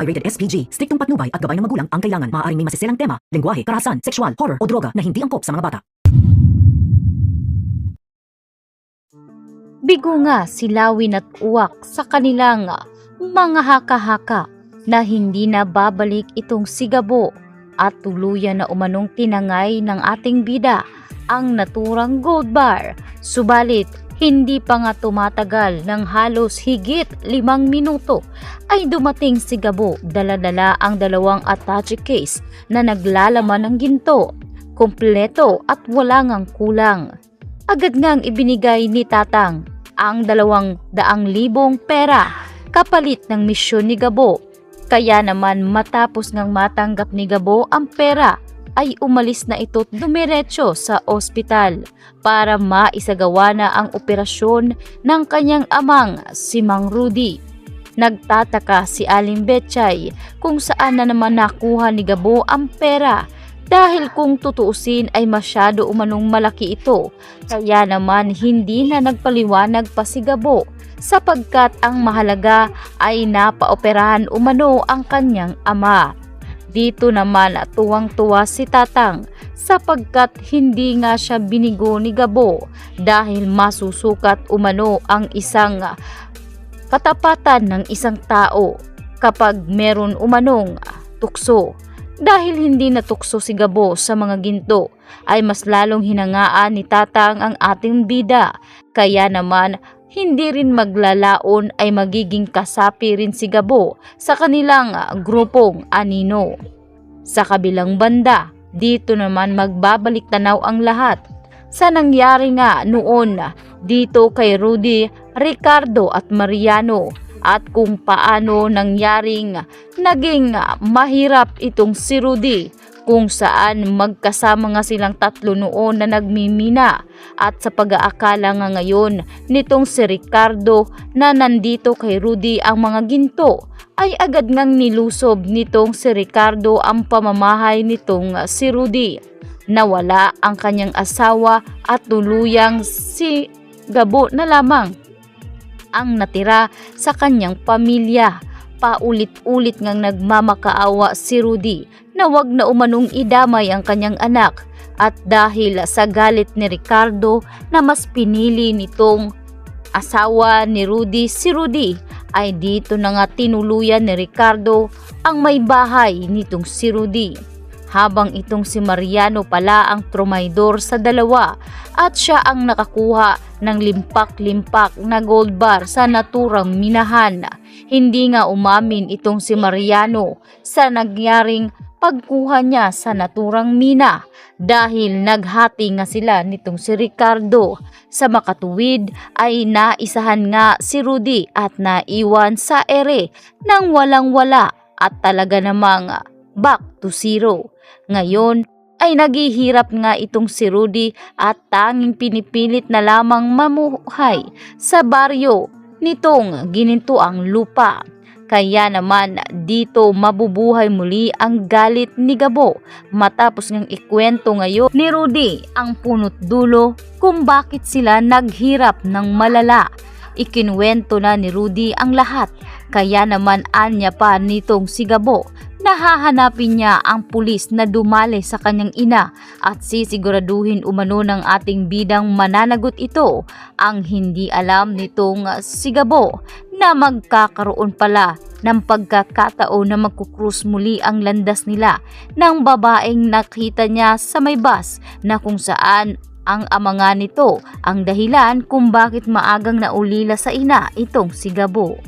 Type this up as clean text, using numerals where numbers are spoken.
ay rated SPG. Striktong patnubay at gabay ng magulang ang kailangan. Maaaring may masiselang tema, lengguwahe, karahasan, sexual, horror o droga na hindi angkop sa mga bata. Bigo nga si Lawin at Uwak sa kanilang mga haka-haka na hindi na babalik itong si Gabo at tuluyan na umanong tinangay ng ating bida ang naturang gold bar. Subalit, hindi pa nga tumatagal ng halos higit 5 minuto ay dumating si Gabo, dala-dala ang 2 attache case na naglalaman ng ginto, kumpleto at wala ngang kulang. Agad ngang ibinigay ni Tatang ang 200,000 pera kapalit ng misyon ni Gabo. Kaya naman matapos ngang matanggap ni Gabo ang pera ay umalis na ito't dumiretso sa ospital para maisagawa na ang operasyon ng kanyang amang si Mang Rudy. Nagtataka si Aling Betchay kung saan na naman nakuha ni Gabo ang pera dahil kung tutuusin ay masyado umanong malaki ito, kaya naman hindi na nagpaliwanag pa si Gabo sapagkat ang mahalaga ay napaoperahan umano ang kanyang ama. Dito naman tuwang-tuwa si Tatang sapagkat hindi nga siya binigo ni Gabo dahil masusukat umano ang isang katapatan ng isang tao kapag meron umanong tukso. Dahil hindi natukso si Gabo sa mga ginto ay mas lalong hinangaan ni Tatang ang ating bida, kaya naman hindi rin maglalaon ay magiging kasapi rin si Gabo sa kanilang grupong anino. Sa kabilang banda, dito naman magbabalik tanaw ang lahat sa nangyari nga noon dito kay Rudy, Ricardo at Mariano at kung paano nangyaring naging mahirap itong si Rudy kung saan magkasama nga silang 3 noon na nagmimina at sa pag-aakala nga ngayon nitong si Ricardo na nandito kay Rudy ang mga ginto ay agad ngang nilusob nitong si Ricardo ang pamamahay nitong si Rudy. Nawala ang kanyang asawa at tuluyang si Gabo na lamang ang natira sa kanyang pamilya. Paulit-ulit ngang nagmamakaawa si Rudy na wag na umanong idamay ang kanyang anak at dahil sa galit ni Ricardo na mas pinili nitong asawa ni Rudy si Rudy ay dito na nga tinuluyan ni Ricardo ang may bahay nitong si Rudy. Habang itong si Mariano pala ang trumaydor sa dalawa at siya ang nakakuha ng limpak-limpak na gold bar sa naturang minahan. Hindi nga umamin itong si Mariano sa nangyaring pagkuha niya sa naturang mina dahil naghati nga sila nitong si Ricardo. Sa makatuwid ay naisahan nga si Rudy at naiwan sa ere nang walang-wala at talaga namang back to zero. Ngayon ay naghihirap nga itong si Rudy at tanging pinipilit na lamang mamuhay sa baryo nitong ginintuang lupa. Kaya naman dito mabubuhay muli ang galit ni Gabo matapos ngang ikwento ngayon ni Rudy ang punot dulo kung bakit sila naghirap ng malala. Ikinuwento na ni Rudy ang lahat, kaya naman anya pa nitong si Gabo nahahanapin niya ang pulis na dumali sa kanyang ina at sisiguraduhin umano ng ating bidang mananagot ito. Ang hindi alam nitong si Gabo na magkakaroon pala ng pagkakataon na magkukrus muli ang landas nila ng babaeng nakita niya sa may bus na kung saan ang ama nga nito ang dahilan kung bakit maagang naulila sa ina itong si Gabo.